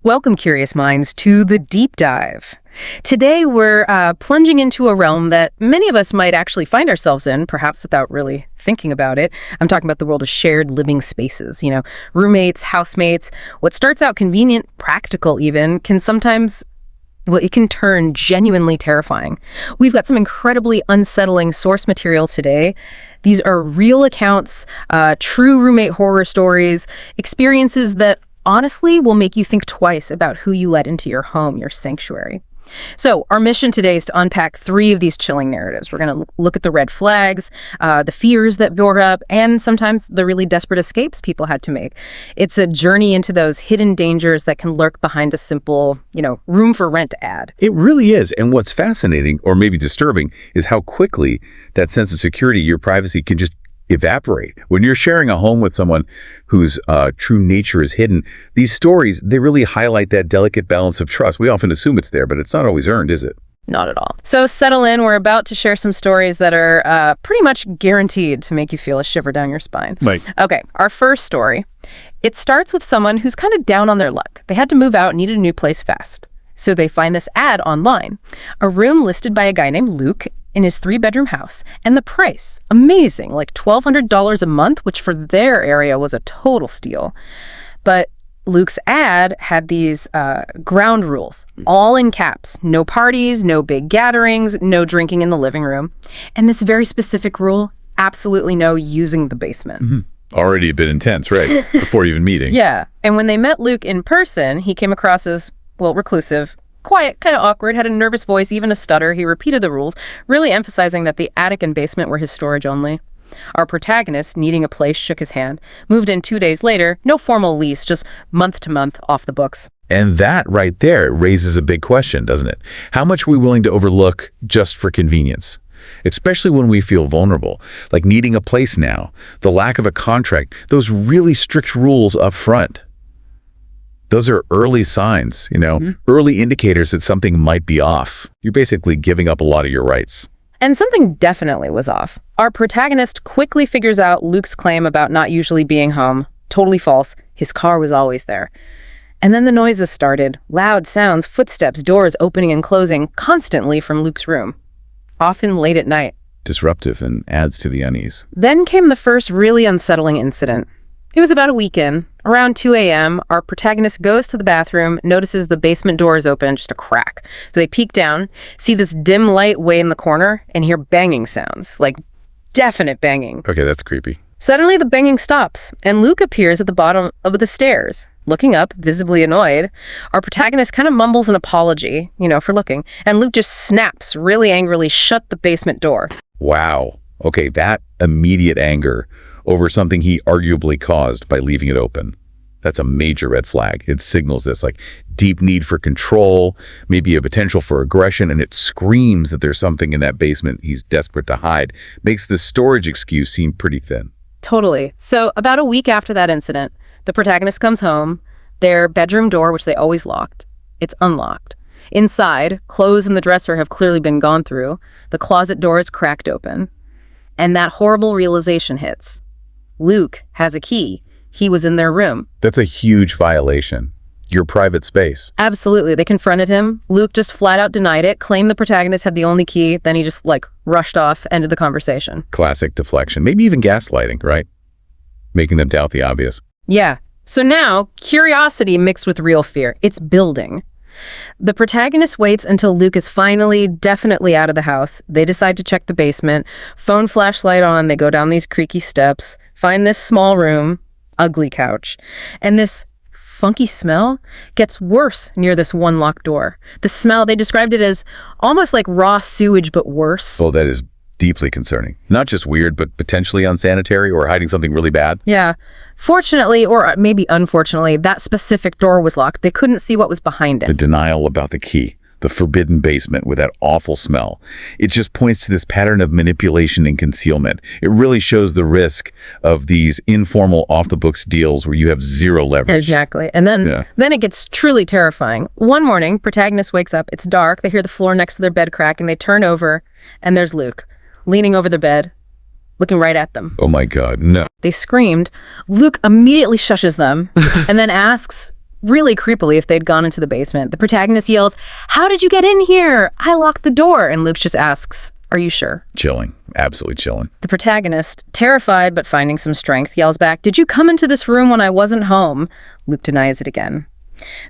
Welcome, curious minds, to the deep dive. Today, we're plunging into a realm that many of us might actually find ourselves in, perhaps without really thinking about it. I'm talking about the world of shared living spaces. Roommates, housemates. What starts out convenient, practical even, can sometimes, well, it can turn genuinely terrifying. We've got some incredibly unsettling source material today. These are real accounts, true roommate horror stories, experiences that honestly will make you think twice about who you let into your home, your sanctuary. So our mission today is to unpack 3 of these chilling narratives. We're going to look at the red flags, the fears that build up, and sometimes the really desperate escapes people had to make. It's a journey into those hidden dangers that can lurk behind a simple, room for rent ad. It really is. And what's fascinating, or maybe disturbing, is how quickly that sense of security, your privacy, can just evaporate. When you're sharing a home with someone whose true nature is hidden, these stories, they really highlight that delicate balance of trust. We often assume it's there, but it's not always earned, is it? Not at all. So settle in. We're about to share some stories that are pretty much guaranteed to make you feel a shiver down your spine. Right. Okay, our first story. It starts with someone who's kind of down on their luck. They had to move out and needed a new place fast. So they find this ad online. A room listed by a guy named Luke in his 3-bedroom house, and the price, amazing, like $1,200 a month, which for their area was a total steal. But Luke's ad had these ground rules, all in caps. No parties, no big gatherings, no drinking in the living room. And this very specific rule, absolutely no using the basement. Mm-hmm. Already a bit intense, right? Before even meeting. Yeah. And when they met Luke in person, he came across as, reclusive, quiet, kind of awkward, had a nervous voice, even a stutter. He repeated the rules, really emphasizing that the attic and basement were his storage only. Our protagonist, needing a place, shook his hand. Moved in 2 days later, no formal lease, just month to month, off the books. And that right there raises a big question, doesn't it? How much are we willing to overlook just for convenience? Especially when we feel vulnerable, like needing a place now, the lack of a contract, those really strict rules up front. Those are early signs, early indicators that something might be off. You're basically giving up a lot of your rights. And something definitely was off. Our protagonist quickly figures out Luke's claim about not usually being home. Totally false. His car was always there. And then the noises started. Loud sounds, footsteps, doors opening and closing constantly from Luke's room. Often late at night. Disruptive and adds to the unease. Then came the first really unsettling incident. It was about a week in. Around 2 a.m., our protagonist goes to the bathroom, notices the basement door is open, just a crack. So they peek down, see this dim light way in the corner, and hear banging sounds, like definite banging. Okay, that's creepy. Suddenly, the banging stops, and Luke appears at the bottom of the stairs. Looking up, visibly annoyed, our protagonist kind of mumbles an apology, for looking, and Luke just snaps, really angrily, shut the basement door. Wow. Okay, that immediate anger over something he arguably caused by leaving it open. That's a major red flag. It signals this deep need for control, maybe a potential for aggression, and it screams that there's something in that basement he's desperate to hide. Makes the storage excuse seem pretty thin. Totally. So about a week after that incident, the protagonist comes home. Their bedroom door, which they always locked, it's unlocked. Inside, clothes in the dresser have clearly been gone through. The closet door is cracked open. And that horrible realization hits. Luke has a key. He was in their room. That's a huge violation. Your private space. Absolutely. They confronted him. Luke just flat out denied it, claimed the protagonist had the only key, then he just rushed off, ended the conversation. Classic deflection. Maybe even gaslighting, right? Making them doubt the obvious. Yeah. So now, curiosity mixed with real fear. It's building. The protagonist waits until Luke is finally, definitely out of the house. They decide to check the basement. Phone flashlight on, they go down these creaky steps, find this small room, ugly couch, and this funky smell gets worse near this one locked door. The smell, they described it as almost like raw sewage, but worse. Oh, that is deeply concerning. Not just weird, but potentially unsanitary or hiding something really bad. Yeah. Fortunately, or maybe unfortunately, that specific door was locked. They couldn't see what was behind it. The denial about the key, the forbidden basement with that awful smell. It just points to this pattern of manipulation and concealment. It really shows the risk of these informal off-the-books deals where you have zero leverage. Exactly. And then it gets truly terrifying. One morning, protagonist wakes up. It's dark. They hear the floor next to their bed crack, and they turn over, and there's Luke, leaning over the bed, looking right at them. Oh my God, no. They screamed. Luke immediately shushes them and then asks, really creepily if they'd gone into the basement. The protagonist yells, "How did you get in here? I locked the door." And Luke just asks, "Are you sure?" Chilling. Absolutely chilling. The protagonist, terrified but finding some strength, yells back, "Did you come into this room when I wasn't home?" Luke denies it again.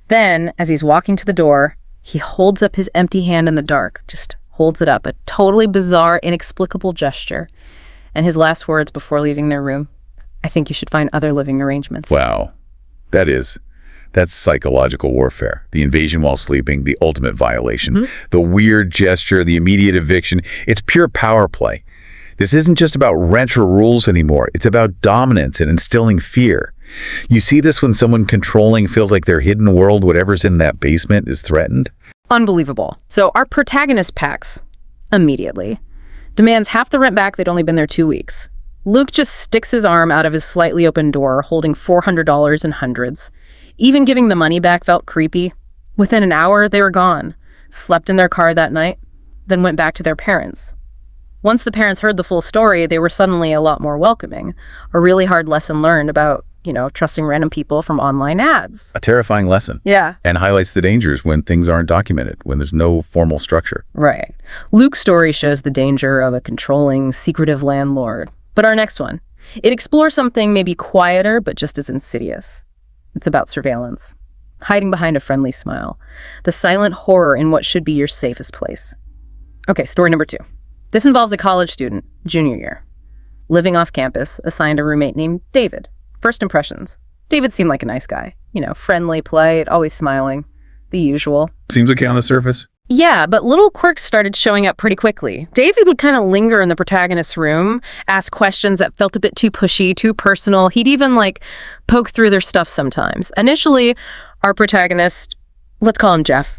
Then, as he's walking to the door, he holds up his empty hand in the dark, just holds it up, a totally bizarre, inexplicable gesture. And his last words before leaving their room, "I think you should find other living arrangements." Wow. That's psychological warfare. The invasion while sleeping, the ultimate violation. The weird gesture, the immediate eviction. It's pure power play. This isn't just about renter rules anymore. It's about dominance and instilling fear. You see this when someone controlling feels like their hidden world, whatever's in that basement, is threatened. Unbelievable. So our protagonist packs immediately. Demands half the rent back. They'd only been there 2 weeks. Luke just sticks his arm out of his slightly open door, holding $400 in hundreds. Even giving the money back felt creepy. Within an hour, they were gone, slept in their car that night, then went back to their parents. Once the parents heard the full story, they were suddenly a lot more welcoming. A really hard lesson learned about, trusting random people from online ads. A terrifying lesson. Yeah. And highlights the dangers when things aren't documented, when there's no formal structure. Right. Luke's story shows the danger of a controlling, secretive landlord. But our next one, it explores something maybe quieter, but just as insidious. It's about surveillance. Hiding behind a friendly smile. The silent horror in what should be your safest place. Okay, story number 2. This involves a college student, junior year. Living off campus, assigned a roommate named David. First impressions. David seemed like a nice guy. Friendly, polite, always smiling. The usual. Seems okay on the surface. Yeah, but little quirks started showing up pretty quickly. David would kind of linger in the protagonist's room, ask questions that felt a bit too pushy, too personal. He'd even, poke through their stuff sometimes. Initially, our protagonist, let's call him Jeff.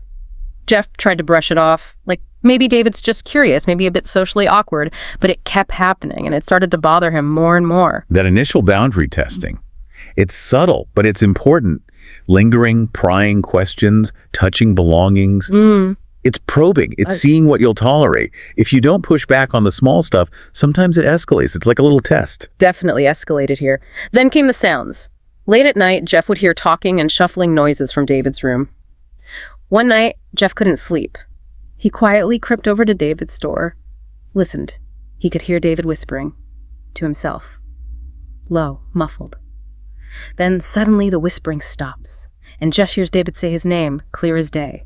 Jeff tried to brush it off, maybe David's just curious, maybe a bit socially awkward, but it kept happening, and it started to bother him more and more. That initial boundary testing, it's subtle, but it's important. Lingering, prying questions, touching belongings. It's probing. It's seeing what you'll tolerate. If you don't push back on the small stuff, sometimes it escalates. It's like a little test. Definitely escalated here. Then came the sounds. Late at night, Jeff would hear talking and shuffling noises from David's room. One night, Jeff couldn't sleep. He quietly crept over to David's door, listened. He could hear David whispering to himself, low, muffled. Then suddenly the whispering stops, and Jeff hears David say his name, clear as day.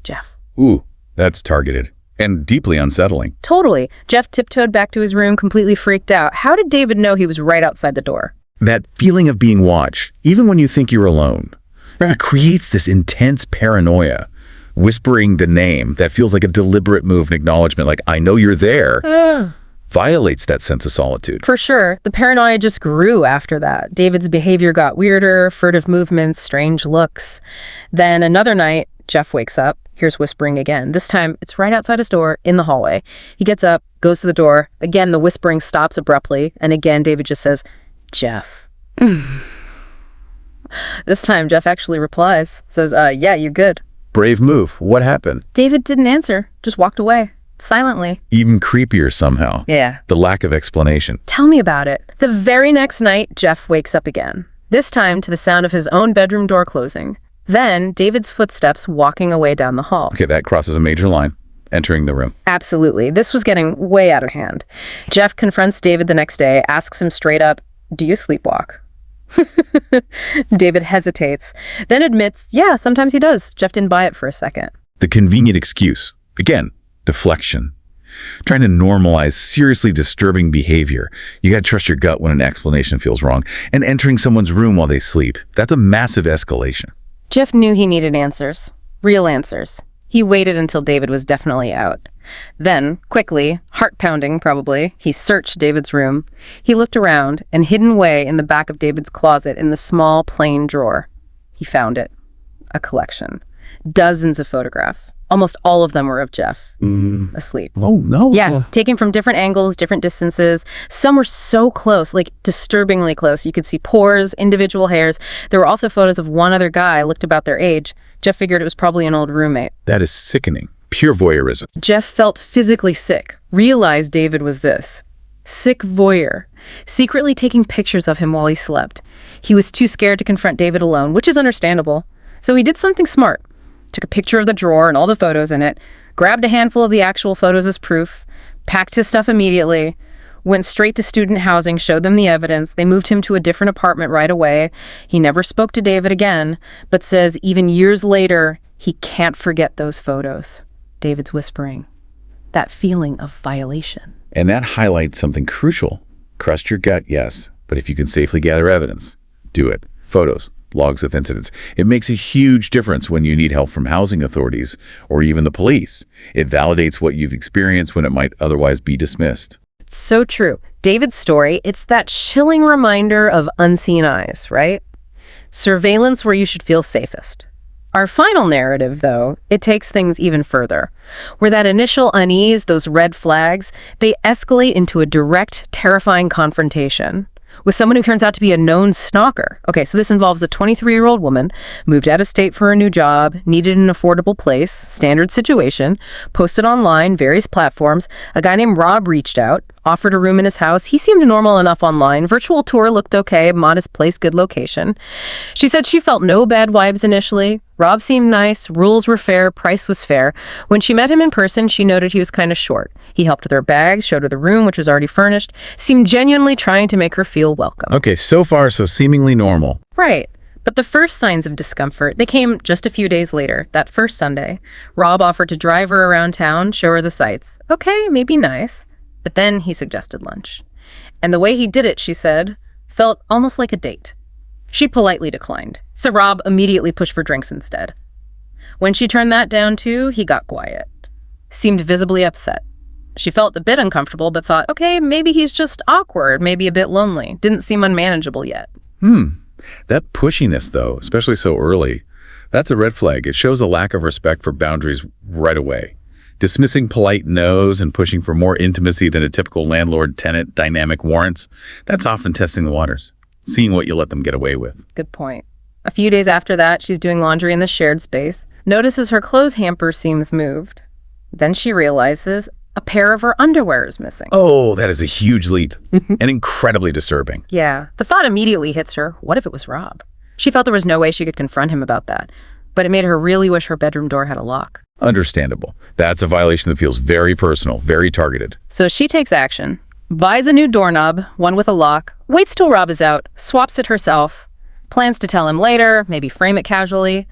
Jeff. Ooh, that's targeted and deeply unsettling. Totally. Jeff tiptoed back to his room, completely freaked out. How did David know he was right outside the door? That feeling of being watched, even when you think you're alone, it creates this intense paranoia. Whispering the name that feels like a deliberate move, an acknowledgement, like, I know you're there, violates that sense of solitude. For sure. The paranoia just grew after that. David's behavior got weirder, furtive movements, strange looks. Then another night, Jeff wakes up, hears whispering again. This time, it's right outside his door, in the hallway. He gets up, goes to the door. Again, the whispering stops abruptly. And again, David just says, Jeff. This time, Jeff actually replies, says, yeah, you good. Brave move. What happened? David didn't answer, just walked away, silently. Even creepier somehow. Yeah. The lack of explanation. Tell me about it. The very next night, Jeff wakes up again. This time to the sound of his own bedroom door closing. Then, David's footsteps walking away down the hall. Okay, that crosses a major line. Entering the room. Absolutely. This was getting way out of hand. Jeff confronts David the next day, asks him straight up, do you sleepwalk? David hesitates, then admits, yeah, sometimes he does. Jeff didn't buy it for a second. The convenient excuse. Again, deflection. Trying to normalize seriously disturbing behavior. You gotta trust your gut when an explanation feels wrong. And entering someone's room while they sleep. That's a massive escalation. Jeff knew he needed answers. Real answers. He waited until David was definitely out. Then, quickly, heart-pounding probably, he searched David's room. He looked around, and hidden away in the back of David's closet in the small, plain drawer, he found it. A collection. Dozens of photographs. Almost all of them were of Jeff, asleep. Oh, no. Yeah, taken from different angles, different distances. Some were so close, disturbingly close. You could see pores, individual hairs. There were also photos of one other guy, looked about their age. Jeff figured it was probably an old roommate. That is sickening. Pure voyeurism. Jeff felt physically sick. Realized David was this. Sick voyeur. Secretly taking pictures of him while he slept. He was too scared to confront David alone, which is understandable. So he did something smart. Took a picture of the drawer and all the photos in it, grabbed a handful of the actual photos as proof, packed his stuff immediately, went straight to student housing, showed them the evidence. They moved him to a different apartment right away. He never spoke to David again, but says even years later, he can't forget those photos. David's whispering. That feeling of violation. And that highlights something crucial. Trust your gut, yes, but if you can safely gather evidence, do it. Photos, logs of incidents. It makes a huge difference when you need help from housing authorities or even the police. It validates what you've experienced when it might otherwise be dismissed. It's so true. David's story, it's that chilling reminder of unseen eyes, right? Surveillance where you should feel safest. Our final narrative, though, it takes things even further. Where that initial unease, those red flags, they escalate into a direct, terrifying confrontation with someone who turns out to be a known stalker. Okay, so this involves a 23-year-old woman, moved out of state for a new job, needed an affordable place, standard situation, posted online, various platforms. A guy named Rob reached out, offered a room in his house. He seemed normal enough online. Virtual tour looked okay, modest place, good location. She said she felt no bad vibes initially. Rob seemed nice, rules were fair, price was fair. When she met him in person, she noted he was kind of short. He helped with her bags, showed her the room, which was already furnished, seemed genuinely trying to make her feel welcome. Okay, so far so seemingly normal. Right. But the first signs of discomfort, they came just a few days later, that first Sunday. Rob offered to drive her around town, show her the sights. Okay, maybe nice. But then he suggested lunch. And the way he did it, she said, felt almost like a date. She politely declined, so Rob immediately pushed for drinks instead. When she turned that down too, he got quiet. Seemed visibly upset. She felt a bit uncomfortable, but thought, okay, maybe he's just awkward, maybe a bit lonely. Didn't seem unmanageable yet. That pushiness, though, especially so early, that's a red flag. It shows a lack of respect for boundaries right away. Dismissing polite no's and pushing for more intimacy than a typical landlord-tenant dynamic warrants, that's often testing the waters, seeing what you let them get away with. Good point. A few days after that, she's doing laundry in the shared space, notices her clothes hamper seems moved. Then she realizes a pair of her underwear is missing. Oh, that is a huge leap and incredibly disturbing. Yeah. The thought immediately hits her, what if it was Rob? She felt there was no way she could confront him about that, but it made her really wish her bedroom door had a lock. Understandable. That's a violation that feels very personal, very targeted. So she takes action, buys a new doorknob, one with a lock, waits till Rob is out, swaps it herself, plans to tell him later, maybe frame it casually.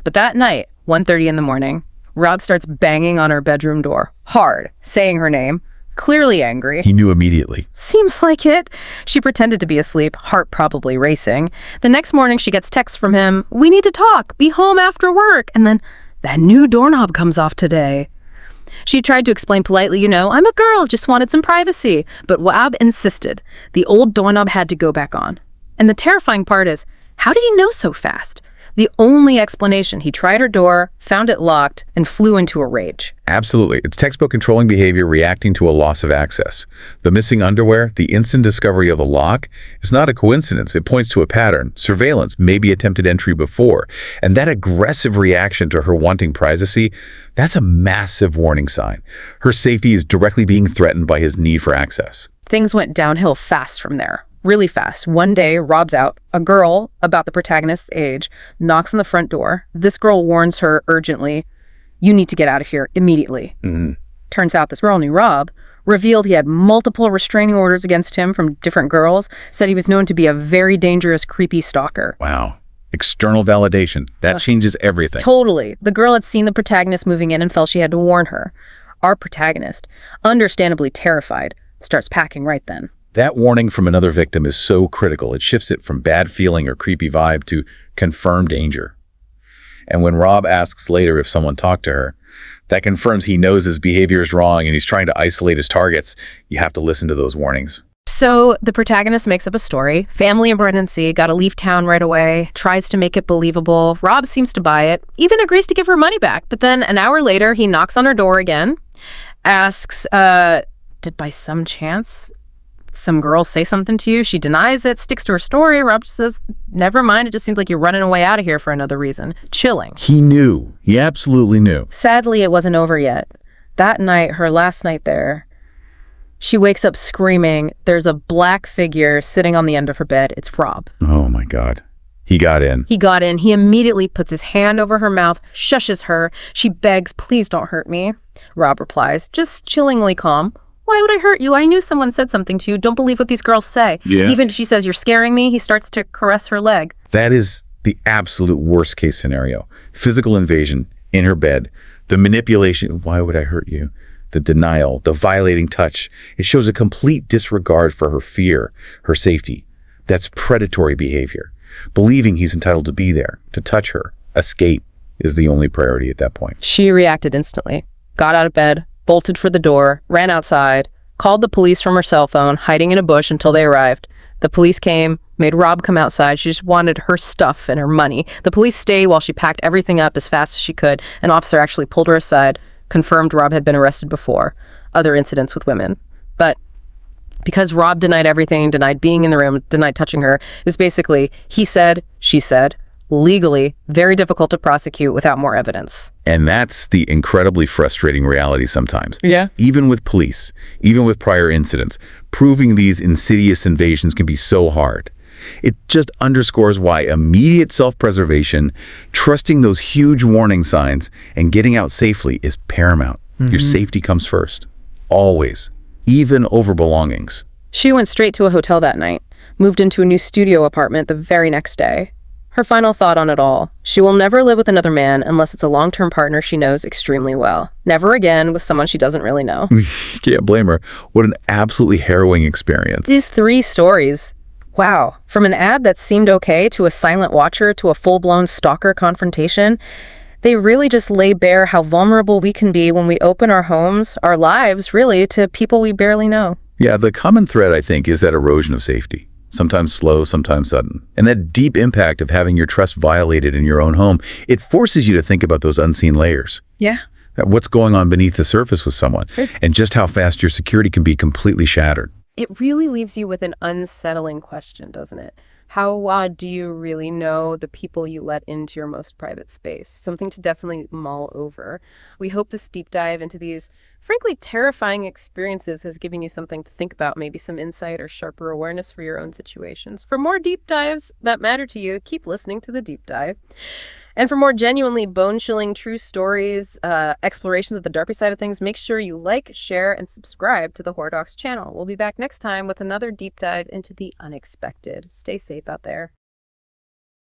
But that night, 1:30 in the morning, Rob starts banging on her bedroom door, hard, saying her name, clearly angry. He knew immediately. Seems like it. She pretended to be asleep, heart probably racing. The next morning, she gets texts from him, we need to talk, be home after work. And then, that new doorknob comes off today. She tried to explain politely, I'm a girl, just wanted some privacy. But Rob insisted. The old doorknob had to go back on. And the terrifying part is, how did he know so fast? The only explanation, he tried her door, found it locked, and flew into a rage. Absolutely. It's textbook controlling behavior reacting to a loss of access. The missing underwear, the instant discovery of the lock, is not a coincidence. It points to a pattern, surveillance, maybe attempted entry before. And that aggressive reaction to her wanting privacy, that's a massive warning sign. Her safety is directly being threatened by his need for access. Things went downhill fast from there. Really fast. One day, Rob's out. A girl, about the protagonist's age, knocks on the front door. This girl warns her urgently, you need to get out of here immediately. Turns out this girl knew Rob, revealed he had multiple restraining orders against him from different girls, said he was known to be a very dangerous, creepy stalker. Wow. External validation. That changes everything. Totally. The girl had seen the protagonist moving in and felt she had to warn her. Our protagonist, understandably terrified, starts packing right then. That warning from another victim is so critical. It shifts it from bad feeling or creepy vibe to confirmed danger. And when Rob asks later if someone talked to her, that confirms he knows his behavior is wrong and he's trying to isolate his targets. You have to listen to those warnings. So the protagonist makes up a story. Family emergency, gotta leave town right away, tries to make it believable. Rob seems to buy it, even agrees to give her money back. But then an hour later, he knocks on her door again, asks, did by some chance some girl say something to you? She denies it, sticks to her story. Rob just says, never mind, it just seems like you're running away out of here for another reason. Chilling. He knew. He absolutely knew. Sadly, it wasn't over yet. That night, her last night there, she wakes up screaming. There's a black figure sitting on the end of her bed. It's Rob. Oh my God. He got in. He got in. He immediately puts his hand over her mouth, shushes her. She begs, please don't hurt me. Rob replies, just chillingly calm. Why would I hurt you? I knew someone said something to you. Don't believe what these girls say. Yeah. Even she says, you're scaring me. He starts to caress her leg. That is the absolute worst case scenario. Physical invasion in her bed, the manipulation. Why would I hurt you? The denial, the violating touch. It shows a complete disregard for her fear, her safety. That's predatory behavior. Believing he's entitled to be there, to touch her. Escape is the only priority at that point. She reacted instantly, got out of bed, bolted for the door, ran outside, called the police from her cell phone, hiding in a bush until they arrived. The police came, made Rob come outside. She just wanted her stuff and her money. The police stayed while she packed everything up as fast as she could. An officer actually pulled her aside, confirmed Rob had been arrested before, other incidents with women. But because Rob denied everything, denied being in the room, denied touching her, it was basically he said, she said, legally very difficult to prosecute without more evidence. And that's the incredibly frustrating reality sometimes. Yeah. Even with police, even with prior incidents, proving these insidious invasions can be so hard. It just underscores why immediate self-preservation, trusting those huge warning signs, and getting out safely is paramount. Your safety comes first. Always. Even over belongings. She went straight to a hotel that night, moved into a new studio apartment the very next day. Her final thought on it all, she will never live with another man unless it's a long-term partner she knows extremely well. Never again with someone she doesn't really know. Can't blame her. What an absolutely harrowing experience. These 3 stories. Wow. From an ad that seemed okay to a silent watcher to a full-blown stalker confrontation, they really just lay bare how vulnerable we can be when we open our homes, our lives, really, to people we barely know. Yeah, the common thread, I think, is that erosion of safety. Sometimes slow, sometimes sudden. And that deep impact of having your trust violated in your own home, it forces you to think about those unseen layers. Yeah. What's going on beneath the surface with someone, and just how fast your security can be completely shattered. It really leaves you with an unsettling question, doesn't it? How do you really know the people you let into your most private space? Something to definitely mull over. We hope this deep dive into these, frankly, terrifying experiences has given you something to think about, maybe some insight or sharper awareness for your own situations. For more deep dives that matter to you, keep listening to The Deep Dive. And for more genuinely bone-chilling true stories, explorations of the darker side of things, make sure you like, share, and subscribe to the Horror Docs channel. We'll be back next time with another deep dive into the unexpected. Stay safe out there.